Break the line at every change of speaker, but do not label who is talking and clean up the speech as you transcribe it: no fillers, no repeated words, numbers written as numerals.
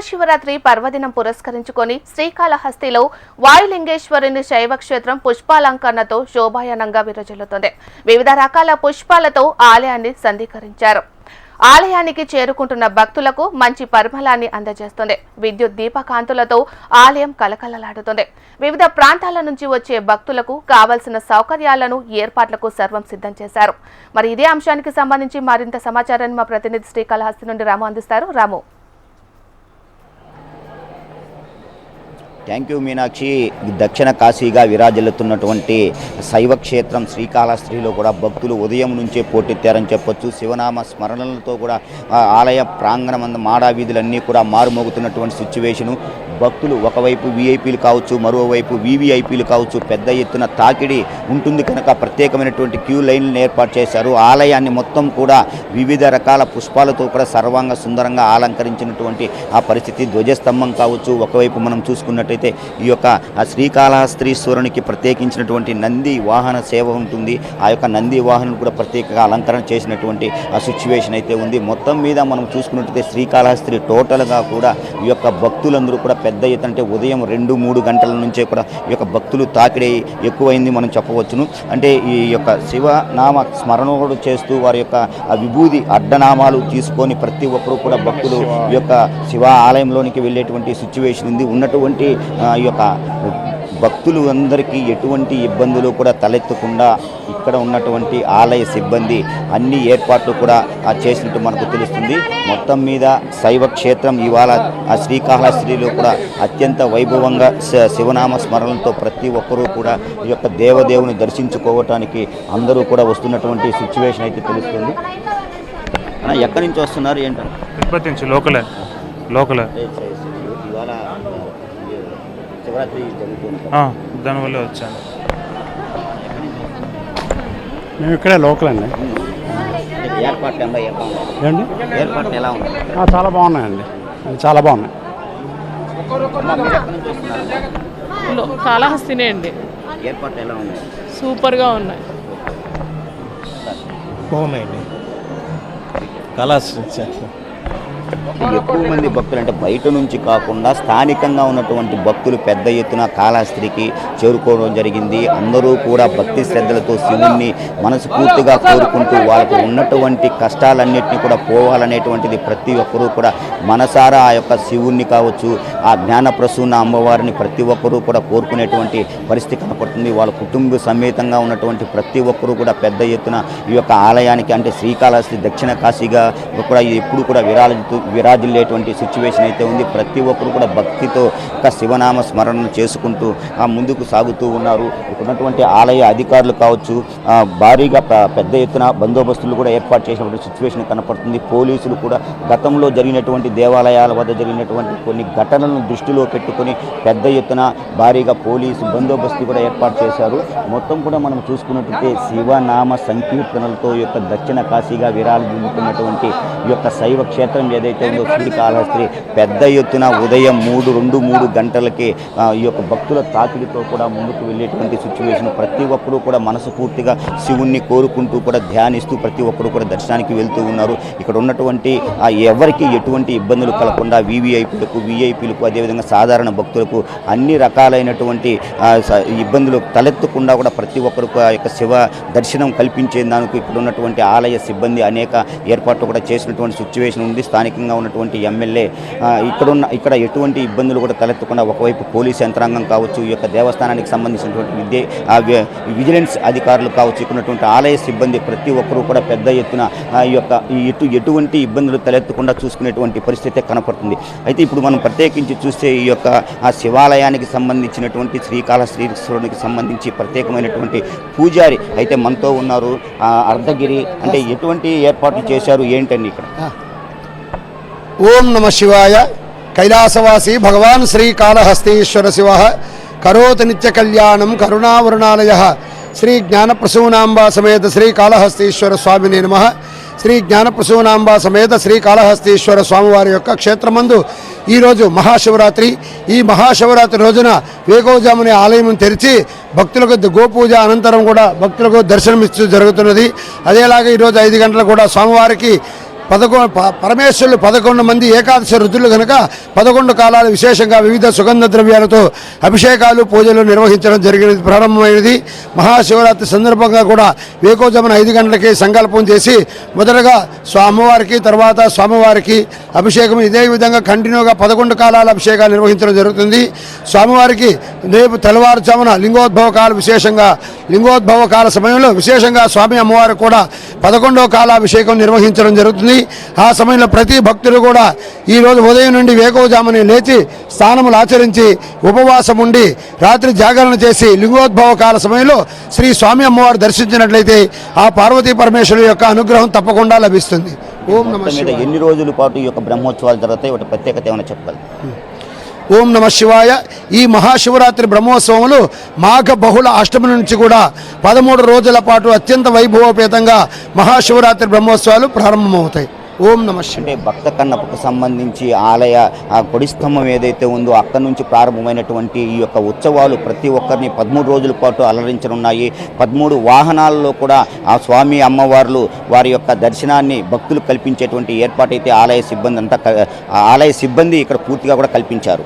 మహాశివరాత్రి పర్వదినం పురస్కరించుకొని శ్రీకాళహస్తిలో వాయులింగేశ్వరుని శైవక్షేత్రం పుష్పాలంకరణతో శోభాయనంగా విరాజిల్లుతోంది. వివిధ రకాల పుష్పాలతో ఆలయాన్ని సందీకరించారు. ఆలయానికి చేరుకుంటున్న భక్తులకు మంచి పరిమళాన్ని అందజేస్తుంది. విద్యుత్ దీపకాంతులతో ఆలయం కలకలలాడుతుంది. వివిధ ప్రాంతాల నుంచి వచ్చే భక్తులకు కావలసిన సౌకర్యాలను ఏర్పాట్లకు సర్వం సిద్ధం చేశారు. మరి ఇదే అంశానికి సంబంధించి మరింత సమాచారాన్ని మా ప్రతినిధి శ్రీకాళహస్తి నుండి రాము అందిస్తారు. రాము.
Thank you Meenakshi. దక్షిణ కాశీగా విరాజిల్లుతున్నటువంటి శైవక్షేత్రం శ్రీకాళహస్తిలో కూడా భక్తులు ఉదయం నుంచే పోటెత్తారని చెప్పొచ్చు. శివనామ స్మరణలతో కూడా ఆలయ ప్రాంగణం మాడా వీధులన్నీ కూడా మారుమోగుతున్నటువంటి సిచ్యువేషను. భక్తులు ఒకవైపు వీఐపీలు కావచ్చు, మరోవైపు వీవీఐపీలు కావచ్చు, పెద్ద ఎత్తున తాకిడి ఉంటుంది కనుక ప్రత్యేకమైనటువంటి క్యూ లైన్లను ఏర్పాటు చేశారు. ఆలయాన్ని మొత్తం కూడా వివిధ రకాల పుష్పాలతో కూడా సర్వాంగ సుందరంగా అలంకరించినటువంటి ఆ పరిస్థితి. ధ్వజస్తంభం కావచ్చు, ఒకవైపు మనం చూసుకున్నట్టయితే ఈ యొక్క శ్రీకాళహస్తీశ్వరునికి ప్రత్యేకించినటువంటి నంది వాహన సేవ ఉంటుంది. ఆ యొక్క నంది వాహనం కూడా ప్రత్యేకంగా అలంకరణ చేసినటువంటి ఆ సిచ్యువేషన్ అయితే ఉంది. మొత్తం మీద మనం చూసుకున్నట్టయితే శ్రీకాళహస్తి టోటల్గా కూడా ఈ యొక్క భక్తులందరూ కూడా పెద్ద ఎత్తున అంటే ఉదయం 2-3 గంటల నుంచే కూడా ఈ యొక్క భక్తులు తాకిడి ఎక్కువైంది మనం చెప్పవచ్చును. అంటే ఈ యొక్క శివనామ స్మరణలు చేస్తూ వారి యొక్క విభూది అడ్డనామాలు తీసుకొని ప్రతి ఒక్కరూ కూడా భక్తులు ఈ యొక్క శివ ఆలయంలోనికి వెళ్ళేటువంటి సిచ్యువేషన్ ఉంది. ఉన్నటువంటి ఈ యొక్క భక్తులు అందరికీ ఎటువంటి ఇబ్బందులు కూడా తలెత్తకుండా ఇక్కడ ఉన్నటువంటి ఆలయ సిబ్బంది అన్ని ఏర్పాట్లు కూడా చేసినట్టు మనకు తెలుస్తుంది. మొత్తం మీద శైవ క్షేత్రం ఇవాళ ఆ శ్రీకాళహస్తిలో కూడా అత్యంత వైభవంగా శివనామ స్మరణలతో ప్రతి ఒక్కరూ కూడా ఈ యొక్క దేవదేవుని దర్శించుకోవటానికి అందరూ కూడా వస్తున్నటువంటి సిచ్యువేషన్ అయితే తెలుస్తుంది. ఎక్కడి నుంచి వస్తున్నారు ఏంటంటే
తిరుపతి నుంచి లోకలే
ఇవాళ శివరాత్రి జరుగుతుంది,
దానివల్ల వచ్చాను.
మేము ఇక్కడే లోకల్ అండి.
ఏర్పాట్లు ఎలా ఉంది?
చాలా బాగున్నాయండి, చాలా బాగున్నాయి.
కాళహస్తినే అండి.
ఏర్పాట్లు ఎలా ఉన్నాయి?
సూపర్గా ఉన్నాయి.
బాగున్నాయండి. కాళహస్తి
ఎక్కువ మంది భక్తులు అంటే బయట నుంచి కాకుండా స్థానికంగా ఉన్నటువంటి భక్తులు పెద్ద ఎత్తున కాళహస్తికి చేరుకోవడం జరిగింది. అందరూ కూడా భక్తి శ్రద్ధలతో శివుణ్ణి మనస్ఫూర్తిగా కోరుకుంటూ వాళ్ళకు ఉన్నటువంటి కష్టాలన్నింటినీ కూడా పోవాలనేటువంటిది ప్రతి ఒక్కరూ కూడా మనసారా ఆ యొక్క శివుణ్ణి కావచ్చు, ఆ జ్ఞానప్రసూన అమ్మవారిని ప్రతి ఒక్కరూ కూడా కోరుకునేటువంటి పరిస్థితి కనపడుతుంది. వాళ్ళ కుటుంబ సమేతంగా ఉన్నటువంటి ప్రతి ఒక్కరూ కూడా పెద్ద ఎత్తున ఈ యొక్క ఆలయానికి అంటే శ్రీకాళహస్తి దక్షిణ కాశీగా కూడా ఎప్పుడు కూడా విరాజిల్లేటువంటి సిచ్యువేషన్ అయితే ఉంది. ప్రతి ఒక్కరు కూడా భక్తితో ఒక శివనామ స్మరణను చేసుకుంటూ ముందుకు సాగుతూ ఉన్నారు. ఉన్నటువంటి ఆలయ అధికారులు కావచ్చు భారీగా పెద్ద ఎత్తున బందోబస్తులు కూడా ఏర్పాటు చేసినటువంటి సిచ్యువేషన్ కనపడుతుంది. పోలీసులు కూడా గతంలో జరిగినటువంటి దేవాలయాల వద్ద జరిగినటువంటి కొన్ని ఘటనలను దృష్టిలో పెట్టుకొని పెద్ద ఎత్తున భారీగా పోలీసు బందోబస్తు కూడా ఏర్పాటు చేశారు. మొత్తం కూడా మనం చూసుకున్నట్లయితే శివనామ సంకీర్తనలతో ఈ యొక్క దక్షిణ కాశీగా విరాజిల్లుతున్నటువంటి ఈ యొక్క శైవ క్షేత్రం ఏదైతే ఉందో శ్రీకాళహస్తి పెద్ద ఎత్తున ఉదయం 2 గంటలకే ఈ యొక్క భక్తుల తాకిడితో కూడా ముందుకు వెళ్ళేటువంటి సిచ్యువేషన్. ప్రతి ఒక్కరూ కూడా మనస్ఫూర్తిగా శివుణ్ణి కోరుకుంటూ కూడా ధ్యానిస్తూ ప్రతి ఒక్కరూ కూడా దర్శనానికి వెళ్తూ ఉన్నారు. ఇక్కడ ఉన్నటువంటి ఎవరికి ఎటువంటి ఇబ్బందులు కలగకుండా వీఐపీలకు అదేవిధంగా సాధారణ భక్తులకు అన్ని రకాలైనటువంటి ఇబ్బందులు తలెత్తకుండా కూడా ప్రతి ఒక్కరికి ఆ యొక్క శివ దర్శనం కల్పించేందుకు ఇక్కడ ఉన్నటువంటి ఆలయ సిబ్బంది అనేక ఏర్పాట్లు కూడా చేసినటువంటి సిచ్యువేషన్ ఉంది. స్థానికంగా ఉన్నటువంటి ఎమ్మెల్యే ఇక్కడ ఎటువంటి ఇబ్బందులు కూడా తలెత్తకుండా ఒకవైపు పోలీసు యంత్రాంగం కావచ్చు, ఈ యొక్క దేవస్థానానికి సంబంధించినటువంటి విజిలెన్స్ అధికారులు కావచ్చు, ఇక్కడ ఉన్నటువంటి ఆలయ సిబ్బంది ప్రతి ఒక్కరూ కూడా పెద్ద ఎత్తున ఈ యొక్క ఎటువంటి ఇబ్బందులు తలెత్తకుండా చూసుకునేటువంటి పరిస్థితి కనపడుతుంది. అయితే ఇప్పుడు మనం ప్రత్యేకించి చూస్తే ఈ యొక్క ఆ శివాలయానికి సంబంధించినటువంటి శ్రీకాళహస్తీశ్వరునికి సంబంధించి ప్రత్యేకమైనటువంటి పూజారి అయితే మనతో ఉన్నారు. అర్ధగిరి అంటే ఎటువంటి ఏర్పాట్లు చేశారు ఏంటండి ఇక్కడ?
ఓం నమ శివాయ. కైలాసవాసి భగవాన్ శ్రీకాళహస్తీశ్వర శివ కరోతు నిత్య కళ్యాణం కరుణావరుణాలయ శ్రీ జ్ఞానప్రసూనాంబా సమేత శ్రీకాళహస్తీశ్వర స్వామినే నమః. శ్రీ జ్ఞానప్రసూనాంబా సమేత శ్రీకాళహస్తీశ్వర స్వామివారి యొక్క క్షేత్రమందు ఈరోజు మహాశివరాత్రి. ఈ మహాశివరాత్రి రోజున వేకోజాముని ఆలయం తెరిచి భక్తులకు గోపూజ అనంతరం కూడా భక్తులకు దర్శనమిస్తూ జరుగుతున్నది. అదేలాగా ఈరోజు 5 గంటలకు కూడా స్వామివారికి పరమేశ్వరులు 11 మంది ఏకాదశి రుద్రులు కనుక 11 కాలాలు విశేషంగా వివిధ సుగంధ ద్రవ్యాలతో అభిషేకాలు పూజలు నిర్వహించడం జరిగినది ప్రారంభమైనది. మహాశివరాత్రి సందర్భంగా కూడా వేకోజమున 5 గంటలకి సంకల్పం చేసి మొదటగా అమ్మవారికి తర్వాత స్వామివారికి అభిషేకం ఇదే విధంగా కంటిన్యూగా 11 కాలాల అభిషేకాలు నిర్వహించడం జరుగుతుంది. స్వామివారికి రేపు తెల్లవారుజామున లింగోద్భవ కాల విశేషంగా లింగోద్భవ కాల సమయంలో విశేషంగా స్వామి అమ్మవారికి కూడా 11వ కాల అభిషేకం నిర్వహించడం జరుగుతుంది. ఆ సమయంలో ప్రతి భక్తులు కూడా ఈరోజు ఉదయం నుండి వేకోజాముని లేచి స్నానములు ఆచరించి ఉపవాసం ఉండి రాత్రి జాగరణ చేసి లింగోద్భవ కాల సమయంలో శ్రీ స్వామి అమ్మవారు దర్శించినట్లయితే ఆ పార్వతీ పరమేశ్వరుల యొక్క అనుగ్రహం తప్పకుండా లభిస్తుంది. ఓం నమః
మొత్తం మీద
శివాయ.
ఎన్ని రోజుల పాటు ఈ యొక్క బ్రహ్మోత్సవాలు జరుగుతాయి, ఒకటి ప్రత్యేకత ఏమైనా చెప్పాలి?
ఓం నమ శివాయ. ఈ మహాశివరాత్రి బ్రహ్మోత్సవములు మాఘ బహుళ అష్టమి నుంచి కూడా 13 రోజుల పాటు అత్యంత వైభవోపేతంగా మహాశివరాత్రి బ్రహ్మోత్సవాలు ప్రారంభమవుతాయి. ఓం నమ శివాయ.
అంటే భక్త కన్నప్పకు సంబంధించి ఆలయ ఆ కొడి స్తంభం ఏదైతే ఉందో అక్కడి నుంచి ప్రారంభమైనటువంటి ఈ యొక్క ఉత్సవాలు ప్రతి ఒక్కరిని 13 రోజుల పాటు అలరించనున్నాయి. 13 వాహనాలలో కూడా ఆ స్వామి అమ్మవార్లు వారి యొక్క దర్శనాన్ని భక్తులు కల్పించేటువంటి ఏర్పాటైతే ఆలయ సిబ్బంది ఇక్కడ పూర్తిగా కూడా కల్పించారు.